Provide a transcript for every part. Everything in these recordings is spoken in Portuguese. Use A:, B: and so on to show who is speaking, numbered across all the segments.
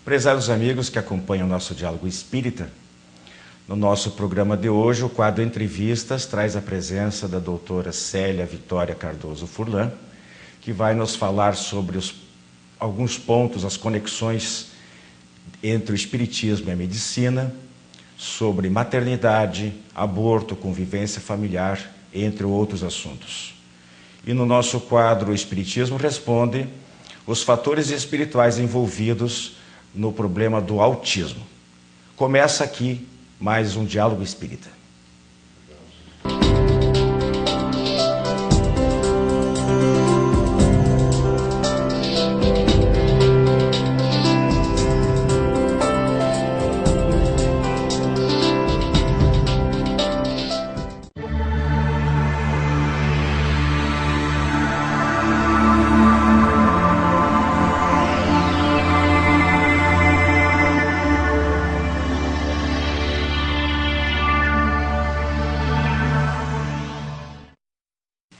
A: Prezados amigos que acompanham o nosso Diálogo Espírita, no nosso programa de hoje, o quadro Entrevistas traz a presença da doutora Célia Vitória Cardoso Furlan, que vai nos falar sobre alguns pontos, as conexões entre o Espiritismo e a medicina, sobre maternidade, aborto, convivência familiar, entre outros assuntos. E no nosso quadro, o Espiritismo Responde, os fatores espirituais envolvidos no problema do autismo. Começa aqui mais um Diálogo Espírita.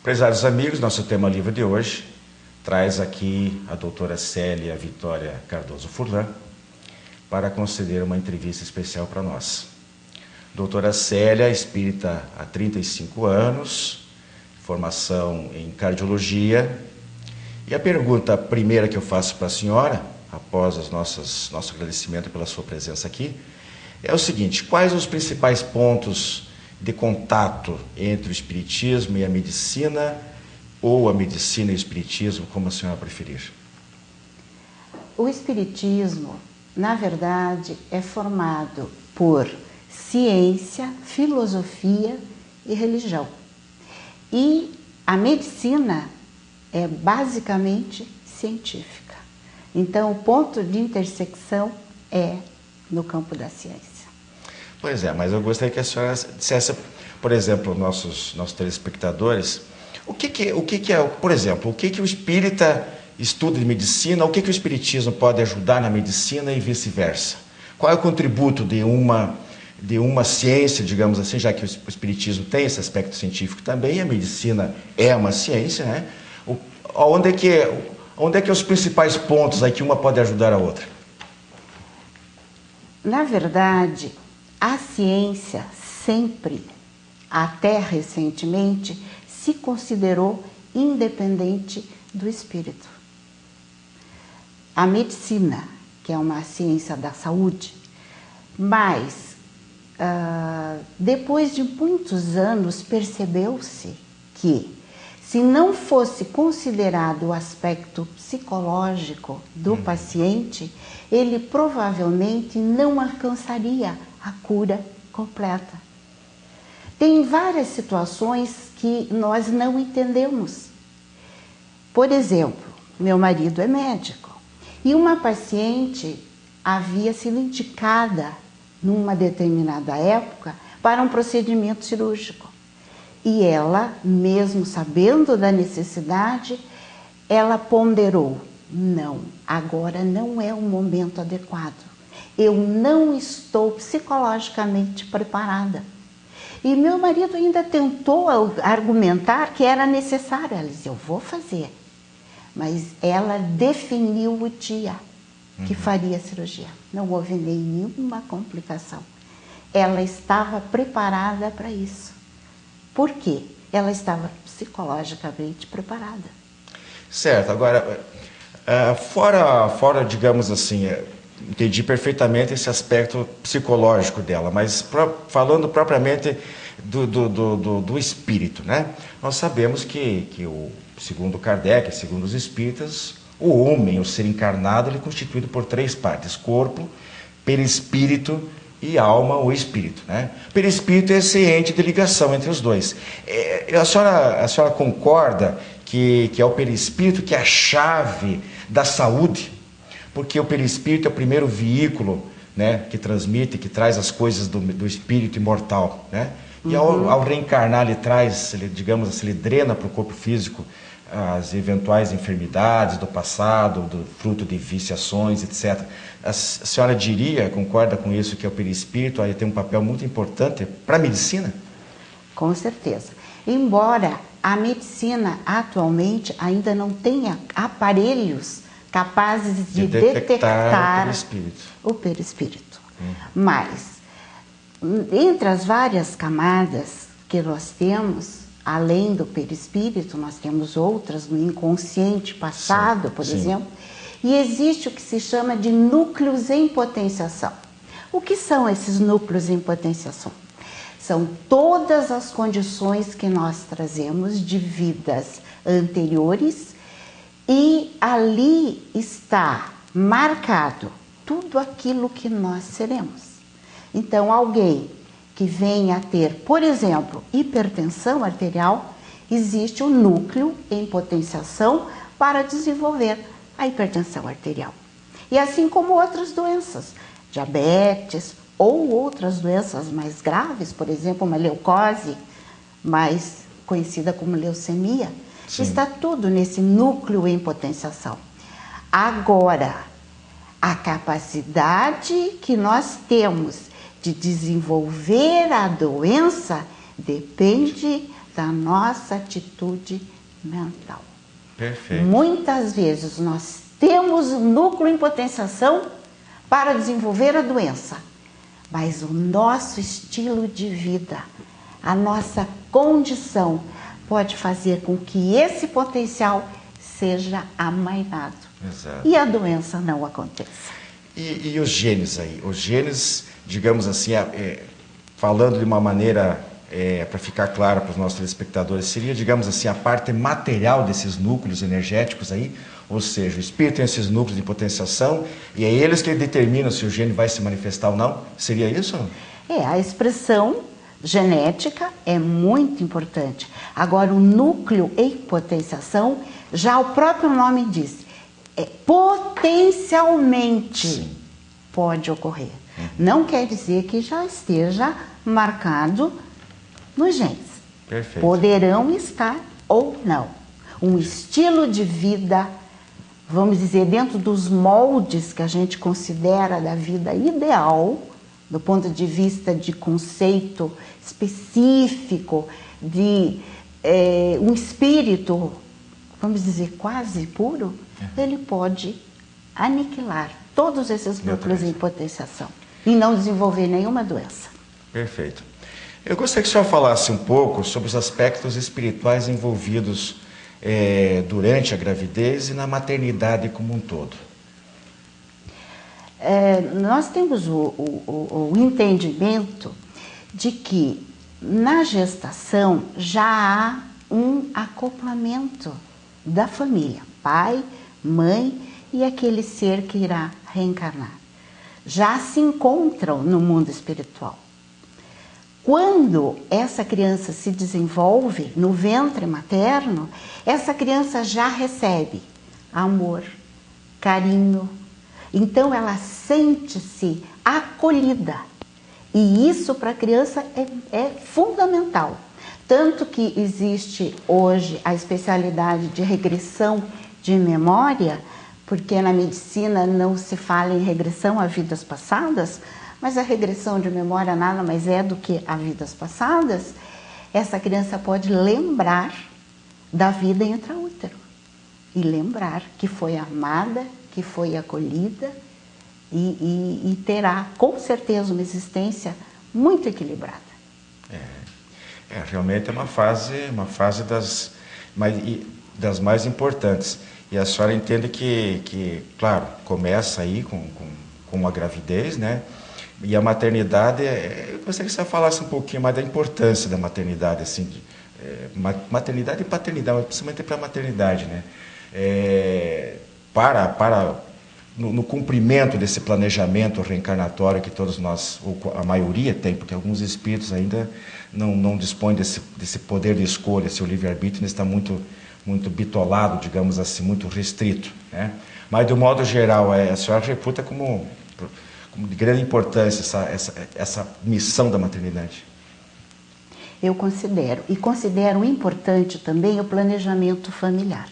A: Prezados amigos, nosso tema livre de hoje traz aqui a doutora Célia Vitória Cardoso Furlan para conceder uma entrevista especial para nós. Doutora Célia, espírita há 35 anos, formação em cardiologia. E a pergunta primeira que eu faço para a senhora, após nosso agradecimento pela sua presença aqui, é o seguinte: quais os principais pontos de contato entre o espiritismo e a medicina, ou a medicina e o espiritismo, como a senhora preferir?
B: O espiritismo, na verdade, é formado por ciência, filosofia e religião. E a medicina é basicamente científica. Então, o ponto de intersecção é no campo da ciência.
A: Pois é, mas eu gostaria que a senhora dissesse, por exemplo, nossos telespectadores, o que é, por exemplo, o que o espírita estuda de medicina, o que o espiritismo pode ajudar na medicina e vice-versa? Qual é o contributo de uma ciência, digamos assim, já que o espiritismo tem esse aspecto científico também, a medicina é uma ciência, né? Onde é que os principais pontos aí que uma pode ajudar a outra?
B: Na verdade, a ciência sempre, até recentemente, se considerou independente do espírito. A medicina, que é uma ciência da saúde, mas depois de muitos anos percebeu-se que, se não fosse considerado o aspecto psicológico do paciente, ele provavelmente não alcançaria a cura completa. Tem várias situações que nós não entendemos. Por exemplo, meu marido é médico e uma paciente havia sido indicada numa determinada época para um procedimento cirúrgico. E ela, mesmo sabendo da necessidade, ela ponderou: não, agora não é o momento adequado. Eu não estou psicologicamente preparada. E meu marido ainda tentou argumentar que era necessário. Ela disse: eu vou fazer. Mas ela definiu o dia que faria a cirurgia. Não houve nenhuma complicação. Ela estava preparada para isso. Por quê? Ela estava psicologicamente preparada.
A: Certo. Agora, fora, digamos assim, entendi perfeitamente esse aspecto psicológico dela, mas falando propriamente do espírito, né? Nós sabemos que segundo Kardec, segundo os espíritas, o homem, o ser encarnado, ele é constituído por 3 partes: corpo, perispírito e alma ou espírito, né? Perispírito é esse ente de ligação entre os dois. A senhora concorda que é o perispírito que é a chave da saúde? Porque o perispírito é o primeiro veículo, né, que transmite, que traz as coisas do espírito imortal, né? E ao reencarnar ele traz, digamos assim, ele drena para o corpo físico as eventuais enfermidades do passado, do fruto de viciações, etc. A senhora concorda com isso, que o perispírito aí tem um papel muito importante para a medicina?
B: Com certeza. Embora a medicina atualmente ainda não tenha aparelhos capazes de
A: detectar
B: o perispírito. Mas, entre as várias camadas que nós temos, além do perispírito, nós temos outras no inconsciente passado, por exemplo, e existe o que se chama de núcleos em potenciação. O que são esses núcleos em potenciação? São todas as condições que nós trazemos de vidas anteriores e ali está marcado tudo aquilo que nós seremos. Então, alguém que venha a ter, por exemplo, hipertensão arterial, existe um núcleo em potenciação para desenvolver a hipertensão arterial. E assim como outras doenças, diabetes ou outras doenças mais graves, por exemplo, uma leucose, mais conhecida como leucemia, está tudo nesse núcleo em potenciação. Agora, a capacidade que nós temos de desenvolver a doença depende da nossa atitude mental.
A: Perfeito.
B: Muitas vezes nós temos um núcleo em potenciação para desenvolver a doença, mas o nosso estilo de vida, a nossa condição pode fazer com que esse potencial seja amainado.
A: Exato.
B: E a doença não aconteça.
A: E os genes aí? Os genes, digamos assim, falando de uma maneira, para ficar claro para os nossos telespectadores, seria, digamos assim, a parte material desses núcleos energéticos aí? Ou seja, o espírito tem esses núcleos de potenciação e é eles que determinam se o gene vai se manifestar ou não? Seria isso?
B: A expressão genética é muito importante. Agora, o núcleo em potenciação, já o próprio nome diz, potencialmente pode ocorrer. Não quer dizer que já esteja marcado nos genes.
A: Perfeito.
B: Poderão estar ou não. Um estilo de vida, vamos dizer, dentro dos moldes que a gente considera da vida ideal, do ponto de vista de conceito específico, de um espírito, vamos dizer, quase puro, ele pode aniquilar todos esses núcleos em potenciação e não desenvolver nenhuma doença.
A: Perfeito. Eu gostaria que o senhor falasse um pouco sobre os aspectos espirituais envolvidos durante a gravidez e na maternidade como um todo.
B: Nós temos o entendimento de que na gestação já há um acoplamento da família, pai, mãe e aquele ser que irá reencarnar. Já se encontram no mundo espiritual. Quando essa criança se desenvolve no ventre materno, essa criança já recebe amor, carinho. Então ela sente-se acolhida. E isso para a criança é fundamental. Tanto que existe hoje a especialidade de regressão de memória, porque na medicina não se fala em regressão a vidas passadas, mas a regressão de memória nada mais é do que a vidas passadas. Essa criança pode lembrar da vida intraútero e lembrar que foi amada, que foi acolhida e terá com certeza uma existência muito equilibrada.
A: Realmente é uma fase das mais importantes. E a senhora entende que claro, começa aí com a gravidez, né? E a maternidade, eu gostaria que você falasse um pouquinho mais da importância da maternidade, assim, maternidade e paternidade, mas principalmente para a maternidade, né? No cumprimento desse planejamento reencarnatório que todos nós, ou a maioria tem, porque alguns espíritos ainda não dispõem desse poder de escolha, seu livre-arbítrio está muito bitolado, digamos assim, muito restrito, né? Mas, de um modo geral, a senhora reputa como de grande importância essa missão da maternidade.
B: Eu considero importante também o planejamento familiar.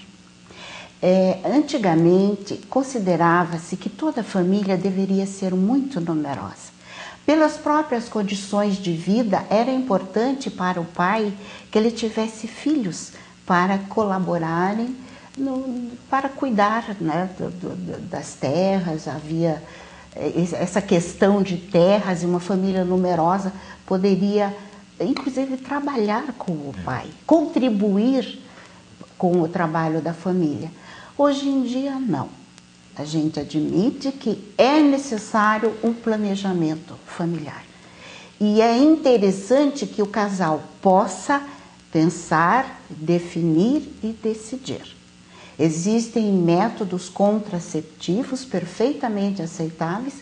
B: Antigamente, considerava-se que toda família deveria ser muito numerosa. Pelas próprias condições de vida, era importante para o pai que ele tivesse filhos para colaborarem para cuidar, né, das terras. Havia essa questão de terras, e uma família numerosa poderia, inclusive, trabalhar com o pai, contribuir com o trabalho da família. Hoje em dia, não. A gente admite que é necessário um planejamento familiar. E é interessante que o casal possa pensar, definir e decidir. Existem métodos contraceptivos perfeitamente aceitáveis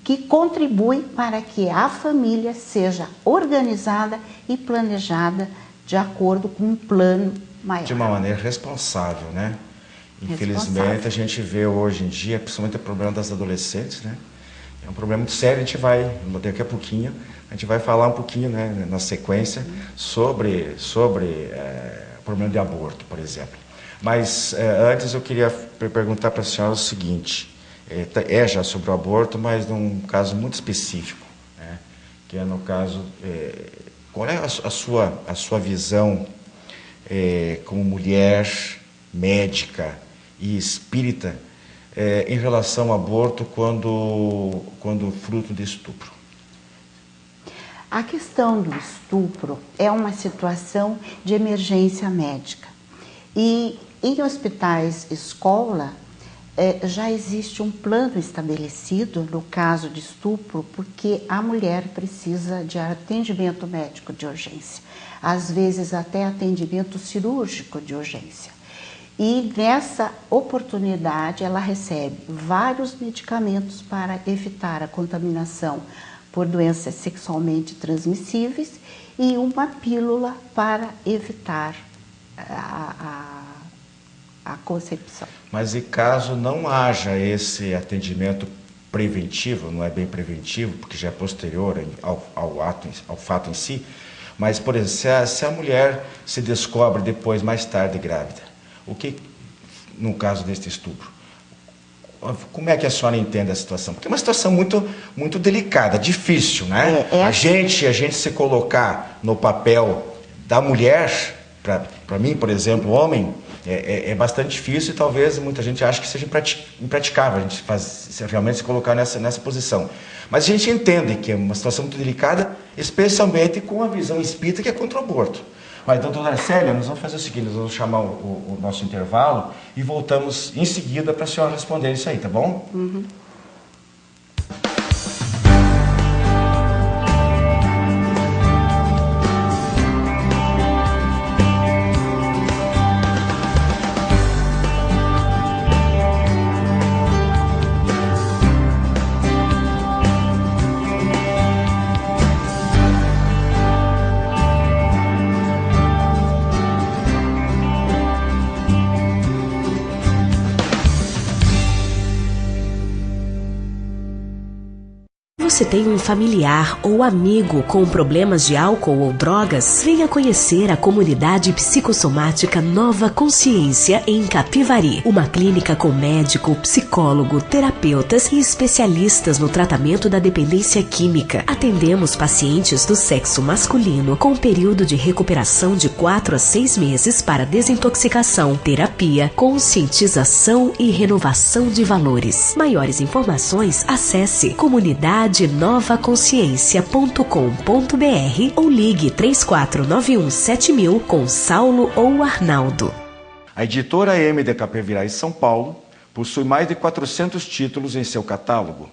B: que contribuem para que a família seja organizada e planejada de acordo com um plano maior.
A: De uma maneira responsável, né? Infelizmente, a gente vê hoje em dia, principalmente o problema das adolescentes, né? É um problema muito sério. A gente vai, daqui a pouquinho, a gente vai falar um pouquinho, né, na sequência, sobre o problema de aborto, por exemplo. Mas antes eu queria perguntar para a senhora o seguinte, já sobre o aborto, mas num caso muito específico, né? Que é no caso, qual é a sua visão como mulher, médica e espírita em relação ao aborto quando fruto de estupro?
B: A questão do estupro é uma situação de emergência médica. E em hospitais escola já existe um plano estabelecido no caso de estupro, porque a mulher precisa de atendimento médico de urgência, às vezes até atendimento cirúrgico de urgência. E nessa oportunidade ela recebe vários medicamentos para evitar a contaminação por doenças sexualmente transmissíveis e uma pílula para evitar a concepção.
A: Mas e caso não haja esse atendimento preventivo, não é bem preventivo, porque já é posterior ao fato em si, mas, por exemplo, se a mulher se descobre depois, mais tarde, grávida, o que, no caso deste estupro, como é que a senhora entende a situação? Porque é uma situação muito, muito delicada, difícil, né? A gente se colocar no papel da mulher, para mim, por exemplo, homem, é bastante difícil e talvez muita gente ache que seja impraticável a gente realmente se colocar nessa posição. Mas a gente entende que é uma situação muito delicada, especialmente com a visão espírita que é contra o aborto. Mas, doutora Arcélia, nós vamos fazer o seguinte, nós vamos chamar o nosso intervalo e voltamos em seguida para a senhora responder isso aí, tá bom?
B: Uhum.
C: Você tem um familiar ou amigo com problemas de álcool ou drogas? Venha conhecer a comunidade psicossomática Nova Consciência em Capivari. Uma clínica com médico, psicólogo, terapeutas e especialistas no tratamento da dependência química. Atendemos pacientes do sexo masculino com período de recuperação de 4 a 6 meses para desintoxicação, terapia, conscientização e renovação de valores. Maiores informações, acesse comunidadenovaconsciência.com.br ou ligue 34917000 com Saulo ou Arnaldo.
A: A editora M de Capivari, São Paulo, possui mais de 400 títulos em seu catálogo.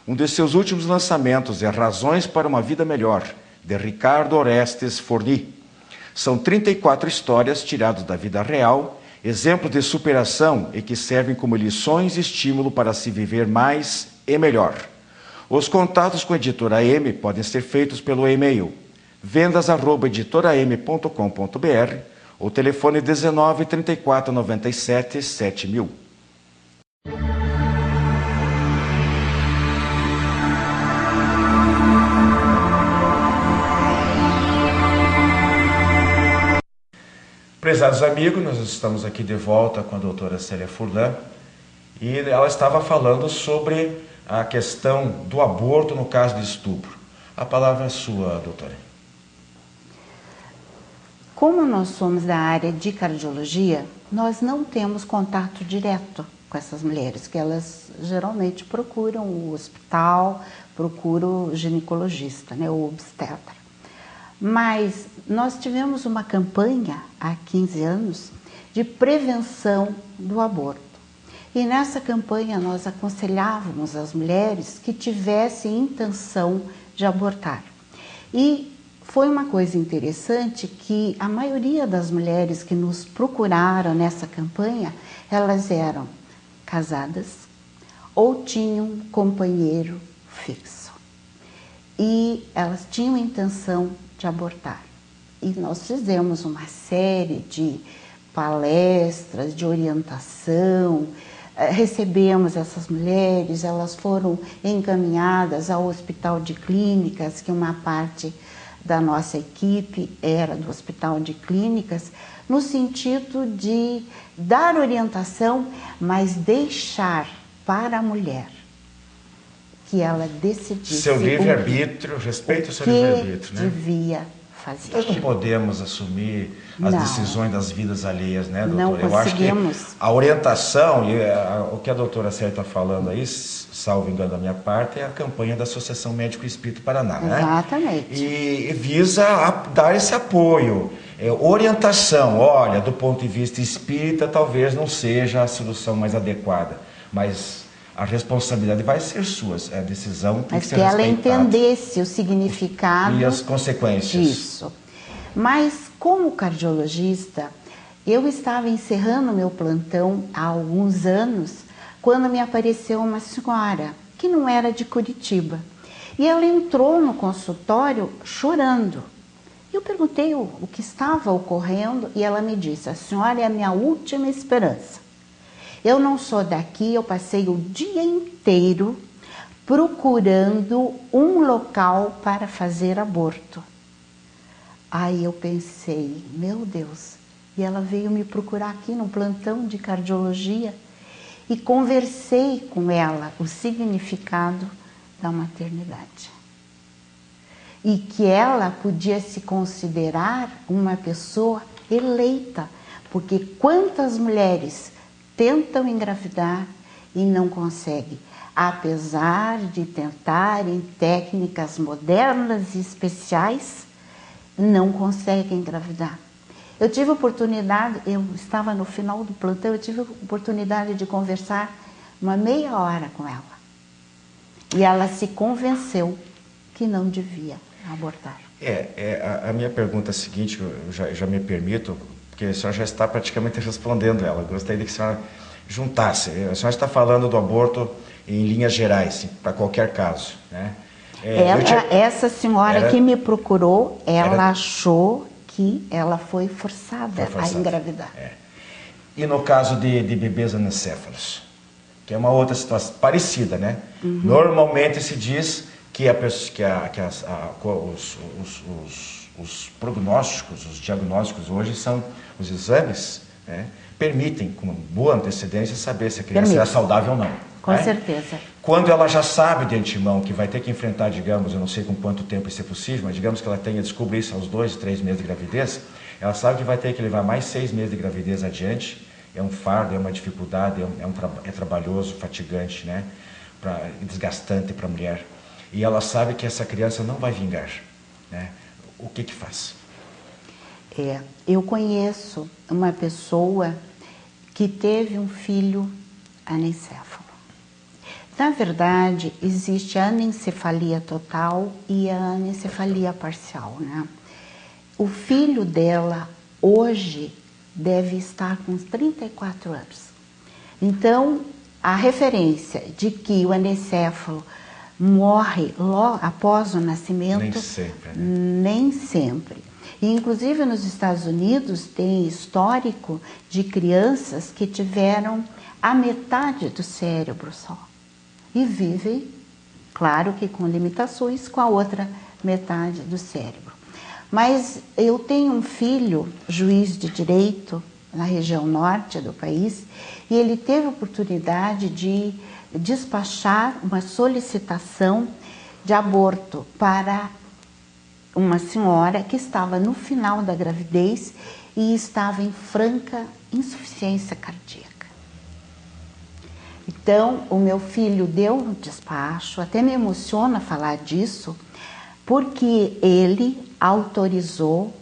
A: Um de seus últimos lançamentos é Razões para uma Vida Melhor, de Ricardo Orestes Forni. São 34 histórias tiradas da vida real, exemplos de superação e que servem como lições e estímulo para se viver mais e melhor. Os contatos com a Editora M podem ser feitos pelo e-mail vendas@editoram.com.br ou telefone 19 34 97 7000. Prezados amigos, nós estamos aqui de volta com a doutora Célia Furlan e ela estava falando sobre a questão do aborto no caso de estupro. A palavra é sua, doutora.
B: como nós somos da área de cardiologia, nós não temos contato direto com essas mulheres, que elas geralmente procuram o hospital, procuram o ginecologista, né, o obstetra. Mas nós tivemos uma campanha há 15 anos de prevenção do aborto. E nessa campanha nós aconselhávamos as mulheres que tivessem intenção de abortar. E foi uma coisa interessante que a maioria das mulheres que nos procuraram nessa campanha, elas eram casadas ou tinham um companheiro fixo. E elas tinham intenção de abortar. E nós fizemos uma série de palestras, de orientação, recebemos essas mulheres, elas foram encaminhadas ao Hospital de Clínicas, que uma parte da nossa equipe era do Hospital de Clínicas, no sentido de dar orientação, mas deixar para a mulher que ela decidisse
A: seu livre-arbítrio, respeito ao seu livre-arbítrio, né?
B: Devia fazer.
A: Nós não podemos assumir as decisões das vidas alheias, né, doutora?
B: Não conseguimos.
A: Eu acho que a orientação, e o que a doutora Célia está falando aí, salvo engano da minha parte, é a campanha da Associação Médico Espírita Paraná, né?
B: Exatamente.
A: E visa dar esse apoio, orientação. Olha, do ponto de vista espírita, talvez não seja a solução mais adequada, mas a responsabilidade vai ser sua, a decisão tem que ser respeitada.
B: Mas que ela entendesse o significado
A: e as consequências.
B: Disso. Mas, como cardiologista, eu estava encerrando meu plantão há alguns anos, quando me apareceu uma senhora, que não era de Curitiba. E ela entrou no consultório chorando. Eu perguntei o que estava ocorrendo e ela me disse: a senhora é a minha última esperança. Eu não sou daqui, eu passei o dia inteiro procurando um local para fazer aborto. Aí eu pensei, meu Deus, e ela veio me procurar aqui no plantão de cardiologia e conversei com ela o significado da maternidade. E que ela podia se considerar uma pessoa eleita, porque quantas mulheres tentam engravidar e não conseguem, apesar de tentarem técnicas modernas e especiais, não conseguem engravidar. Eu tive oportunidade, eu estava no final do plantão, eu tive oportunidade de conversar uma meia hora com ela. E ela se convenceu que não devia abortar.
A: A minha pergunta é a seguinte, eu já me permito, porque a senhora já está praticamente respondendo ela. Eu gostaria que a senhora juntasse. A senhora está falando do aborto em linhas gerais, para qualquer caso, né?
B: Essa senhora que me procurou, ela achou que ela foi forçada a engravidar.
A: E no caso de bebês anencéfalos, que é uma outra situação parecida, né? Uhum. Normalmente se diz que os prognósticos, os diagnósticos hoje são os exames, né, permitem, com boa antecedência, saber se a criança é saudável ou não.
B: Com certeza.
A: Quando ela já sabe de antemão que vai ter que enfrentar, digamos, eu não sei com quanto tempo isso é possível, mas digamos que ela tenha descobrido isso aos 2, 3 meses de gravidez, ela sabe que vai ter que levar mais 6 meses de gravidez adiante. É um fardo, é uma dificuldade, é trabalhoso, fatigante, né, desgastante para a mulher. E ela sabe que essa criança não vai vingar, né? O que faz?
B: Eu conheço uma pessoa que teve um filho anencéfalo. Na verdade, existe a anencefalia total e a anencefalia parcial, né? O filho dela, hoje, deve estar com 34 anos. Então, a referência de que o anencéfalo morre logo após o nascimento,
A: nem sempre, né?
B: Nem sempre. E, inclusive, nos Estados Unidos, tem histórico de crianças que tiveram a metade do cérebro só. E vivem, claro que com limitações, com a outra metade do cérebro. Mas eu tenho um filho, juiz de direito, na região norte do país, e ele teve a oportunidade de despachar uma solicitação de aborto para uma senhora que estava no final da gravidez e estava em franca insuficiência cardíaca. Então, o meu filho deu um despacho, até me emociona falar disso, porque ele autorizou,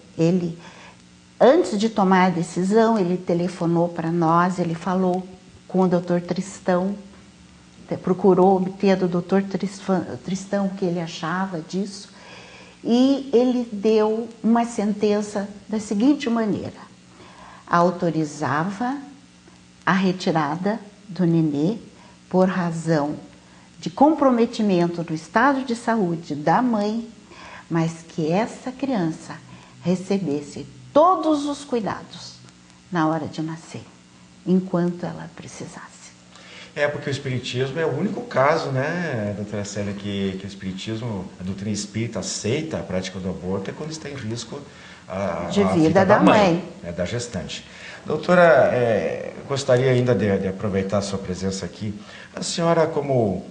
B: antes de tomar a decisão, ele telefonou para nós, ele falou com o Dr. Tristão, procurou obter do Dr. Tristão o que ele achava disso, e ele deu uma sentença da seguinte maneira: autorizava a retirada do nenê por razão de comprometimento do estado de saúde da mãe, mas que essa criança recebesse todos os cuidados na hora de nascer, enquanto ela precisasse.
A: Porque o espiritismo é o único caso, né, doutora Célia, que o espiritismo, a doutrina espírita aceita a prática do aborto quando está em risco a vida da mãe, né, da gestante. Doutora, gostaria ainda de aproveitar a sua presença aqui. A senhora, como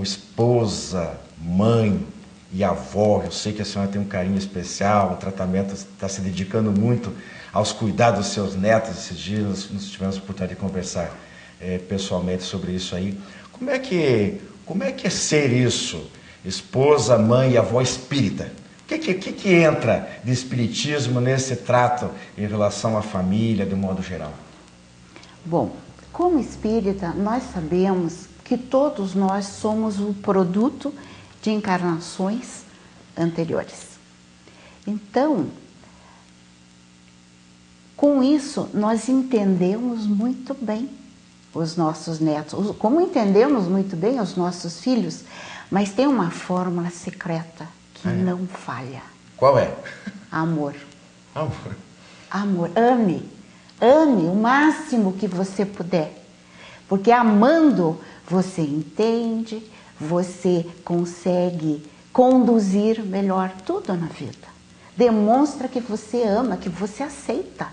A: esposa, mãe e avó, eu sei que a senhora tem um carinho especial, um tratamento, está se dedicando muito aos cuidados dos seus netos. Esses dias nós tivemos a oportunidade de conversar pessoalmente sobre isso aí. Como é que é ser isso? Esposa, mãe e avó espírita. O que entra de espiritismo nesse trato em relação à família, de modo geral?
B: Bom, como espírita, nós sabemos que todos nós somos o produto de encarnações anteriores. Então, com isso, nós entendemos muito bem os nossos netos, como entendemos muito bem os nossos filhos, mas tem uma fórmula secreta que não falha.
A: Qual é?
B: Amor.
A: Amor.
B: Amor. Ame o máximo que você puder. Porque amando, você entende, você consegue conduzir melhor tudo na vida. Demonstra que você ama, que você aceita.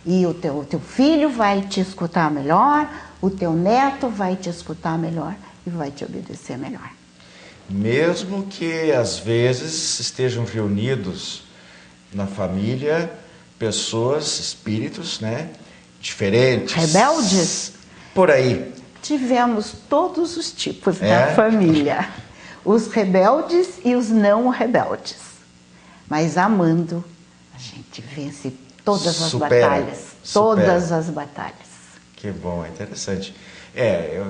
B: E o teu filho vai te escutar melhor, o teu neto vai te escutar melhor e vai te obedecer melhor.
A: Mesmo que às vezes estejam reunidos na família pessoas, espíritos, né, diferentes.
B: Rebeldes?
A: Por aí.
B: Tivemos todos os tipos na família. Os rebeldes e os não rebeldes. Mas amando, a gente vence todas as batalhas. Todas as batalhas.
A: Que bom, é interessante.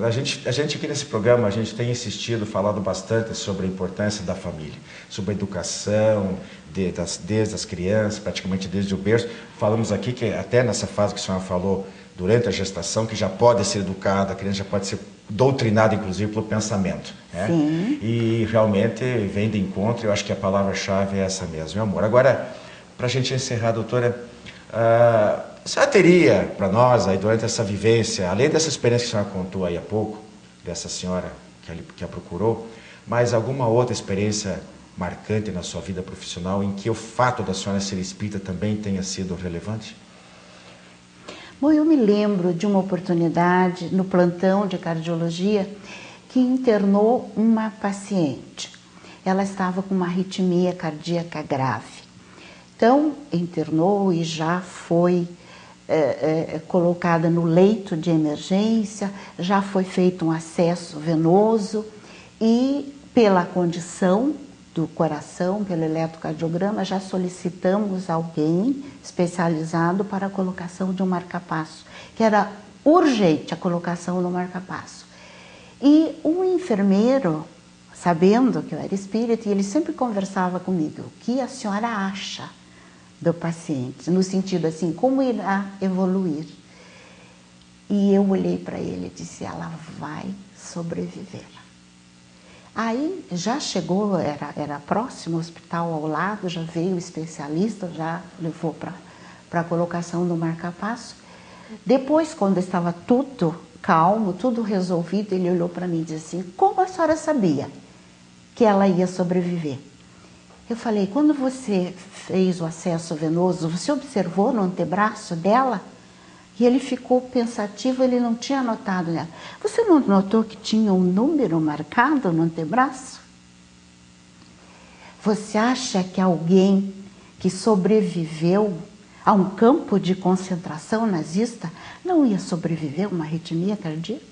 A: A gente aqui nesse programa, a gente tem insistido, falado bastante sobre a importância da família, sobre a educação, desde as crianças, praticamente desde o berço. Falamos aqui que até nessa fase que a senhora falou, durante a gestação, que já pode ser educada, a criança já pode ser doutrinada, inclusive, pelo pensamento. Né?
B: Sim.
A: E realmente vem de encontro, eu acho que a palavra-chave é essa mesmo, é amor. Agora, para a gente encerrar, doutora, a senhora teria para nós, aí, durante essa vivência, além dessa experiência que a senhora contou aí há pouco, dessa senhora que a procurou, mais alguma outra experiência marcante na sua vida profissional em que o fato da senhora ser espírita também tenha sido relevante?
B: Bom, eu me lembro de uma oportunidade no plantão de cardiologia que internou uma paciente. Ela estava com uma arritmia cardíaca grave. Então, internou e já foi colocada no leito de emergência, já foi feito um acesso venoso e, pela condição do coração, pelo eletrocardiograma, já solicitamos alguém especializado para a colocação de um marca-passo, que era urgente a colocação do marca-passo. E um enfermeiro, sabendo que eu era espírita, e ele sempre conversava comigo, o que a senhora acha do paciente, no sentido assim, como irá evoluir? E eu olhei para ele e disse, ela vai sobreviver. Aí já chegou, era próximo, o hospital ao lado, já veio o especialista, já levou para a colocação do marca-passo. Depois, quando estava tudo calmo, tudo resolvido, ele olhou para mim e disse assim, como a senhora sabia que ela ia sobreviver? Eu falei, quando você fez o acesso venoso, você observou no antebraço dela? E ele ficou pensativo, ele não tinha notado nela. Você não notou que tinha um número marcado no antebraço? Você acha que alguém que sobreviveu a um campo de concentração nazista não ia sobreviver a uma arritmia cardíaca?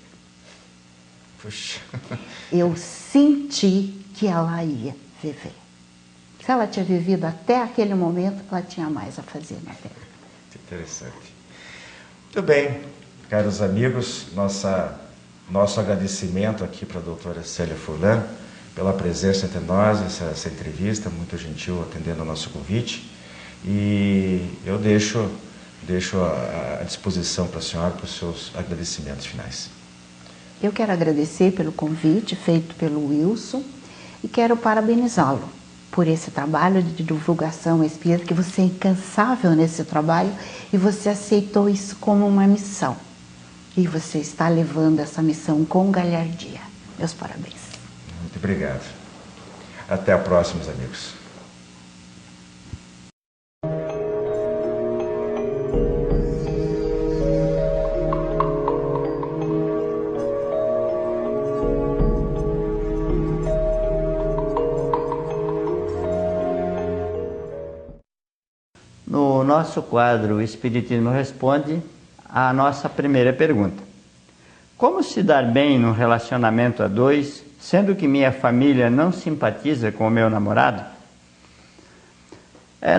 A: Puxa.
B: Eu senti que ela ia viver. Se ela tinha vivido até aquele momento, ela tinha mais a fazer na Terra.
A: Interessante. Muito bem, caros amigos, nosso agradecimento aqui para a doutora Célia Furlan pela presença entre nós, essa entrevista, muito gentil atendendo ao nosso convite. E eu deixo à disposição para a senhora para os seus agradecimentos finais.
B: Eu quero agradecer pelo convite feito pelo Wilson e quero parabenizá-lo por esse trabalho de divulgação espírita, que você é incansável nesse trabalho e você aceitou isso como uma missão. E você está levando essa missão com galhardia. Meus parabéns.
A: Muito obrigado. Até a próxima, amigos.
D: No nosso quadro, o Espiritismo Responde, a nossa primeira pergunta: como se dar bem num relacionamento a dois, sendo que minha família não simpatiza com o meu namorado?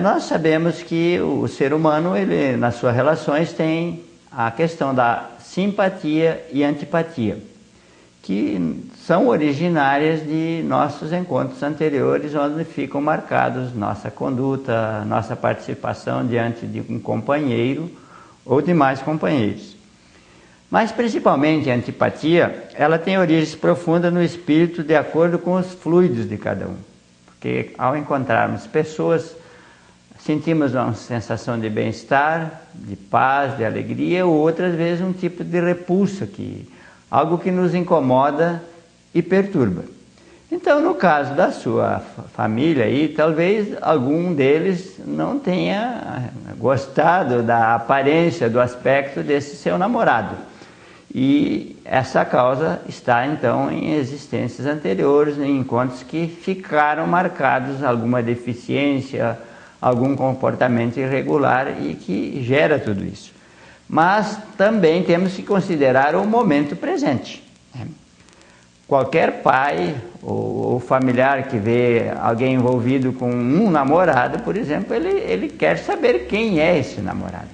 D: Nós sabemos que o ser humano, ele, nas suas relações, tem a questão da simpatia e antipatia, que são originárias de nossos encontros anteriores, onde ficam marcados nossa conduta, nossa participação diante de um companheiro ou de mais companheiros. Mas principalmente a antipatia, ela tem origens profundas no espírito, de acordo com os fluidos de cada um. Porque ao encontrarmos pessoas, sentimos uma sensação de bem-estar, de paz, de alegria, ou outras vezes um tipo de repulsa, algo que nos incomoda e perturba. Então, no caso da sua família aí, talvez algum deles não tenha gostado da aparência, do aspecto desse seu namorado. E essa causa está, então, em existências anteriores, em encontros que ficaram marcados, alguma deficiência, algum comportamento irregular e que gera tudo isso. Mas também temos que considerar o momento presente. Qualquer pai ou familiar que vê alguém envolvido com um namorado, por exemplo, ele quer saber quem é esse namorado,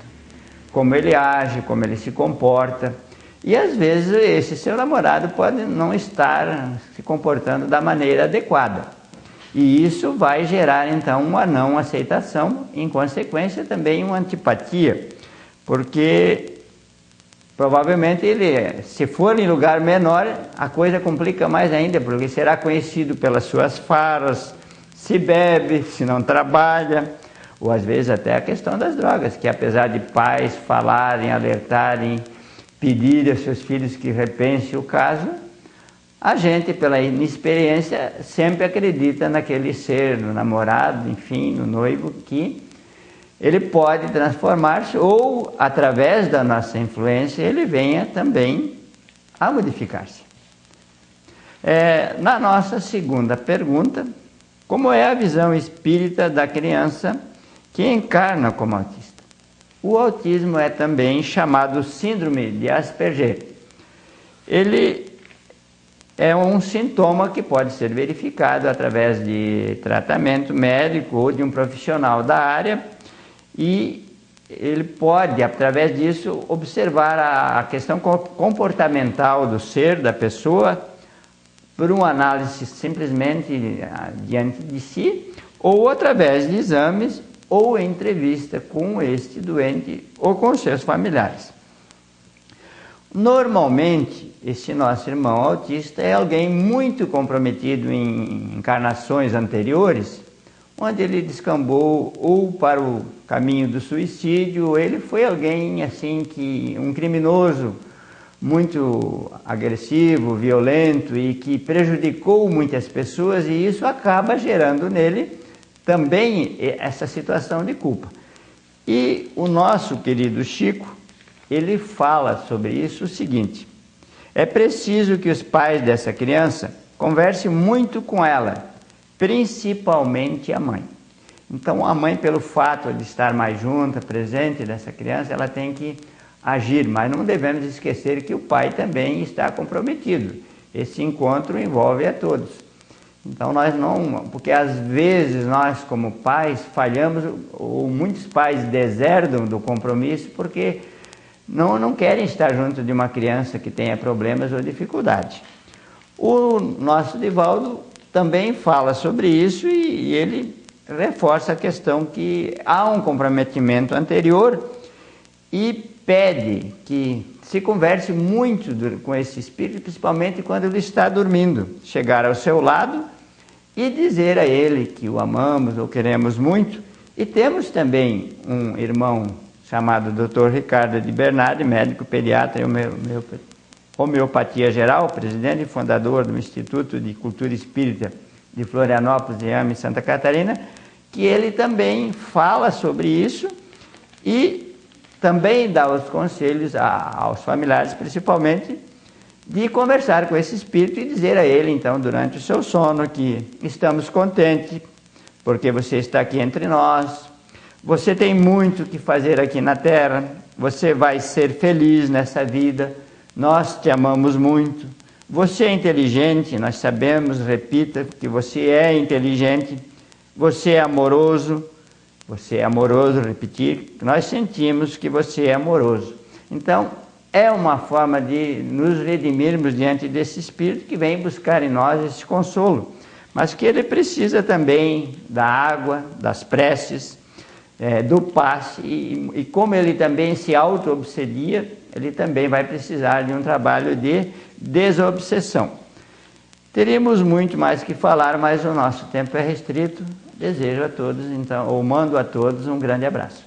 D: como ele age, como ele se comporta. E às vezes esse seu namorado pode não estar se comportando da maneira adequada. E isso vai gerar então uma não aceitação, em consequência também uma antipatia, porque provavelmente ele, se for em lugar menor, a coisa complica mais ainda, porque será conhecido pelas suas farras, se bebe, se não trabalha, ou às vezes até a questão das drogas, que apesar de pais falarem, alertarem, pedirem aos seus filhos que repensem o caso, a gente, pela inexperiência, sempre acredita naquele ser, no namorado, enfim, no noivo, que ele pode transformar-se ou, através da nossa influência, ele venha também a modificar-se. Na nossa segunda pergunta, como é a visão espírita da criança que encarna como autista? O autismo é também chamado síndrome de Asperger. Ele é um sintoma que pode ser verificado através de tratamento médico ou de um profissional da área, e ele pode, através disso, observar a questão comportamental do ser, da pessoa, por uma análise simplesmente diante de si, ou através de exames ou entrevista com este doente ou com seus familiares. Normalmente, esse nosso irmão autista é alguém muito comprometido em encarnações anteriores, onde ele descambou ou para o caminho do suicídio, ou ele foi alguém assim um criminoso muito agressivo, violento e que prejudicou muitas pessoas, e isso acaba gerando nele também essa situação de culpa. E o nosso querido Chico, ele fala sobre isso o seguinte: é preciso que os pais dessa criança conversem muito com ela, principalmente a mãe. Então a mãe, pelo fato de estar mais junta, presente dessa criança, ela tem que agir, mas não devemos esquecer que o pai também está comprometido. Esse encontro envolve a todos. Então nós não, porque às vezes nós como pais falhamos, ou muitos pais deserdam do compromisso porque não querem estar junto de uma criança que tenha problemas ou dificuldade. O nosso Divaldo também fala sobre isso e ele reforça a questão que há um comprometimento anterior e pede que se converse muito com esse espírito, principalmente quando ele está dormindo. Chegar ao seu lado e dizer a ele que o amamos ou queremos muito. E temos também um irmão chamado Dr. Ricardo de Bernardi, médico pediatra e homeopatia geral, presidente e fundador do Instituto de Cultura Espírita de Florianópolis e AME Santa Catarina, que ele também fala sobre isso e também dá os conselhos aos familiares, principalmente, de conversar com esse espírito e dizer a ele, então, durante o seu sono, que estamos contentes porque você está aqui entre nós, você tem muito que fazer aqui na Terra, você vai ser feliz nessa vida, nós te amamos muito, você é inteligente, nós sabemos, repita, que você é inteligente, você é amoroso, repetir, nós sentimos que você é amoroso. Então, é uma forma de nos redimirmos diante desse Espírito que vem buscar em nós esse consolo, mas que ele precisa também da água, das preces, do passe, e como ele também se auto-obsedia, ele também vai precisar de um trabalho de desobsessão. Teríamos muito mais que falar, mas o nosso tempo é restrito. Desejo a todos, então, ou mando a todos um grande abraço.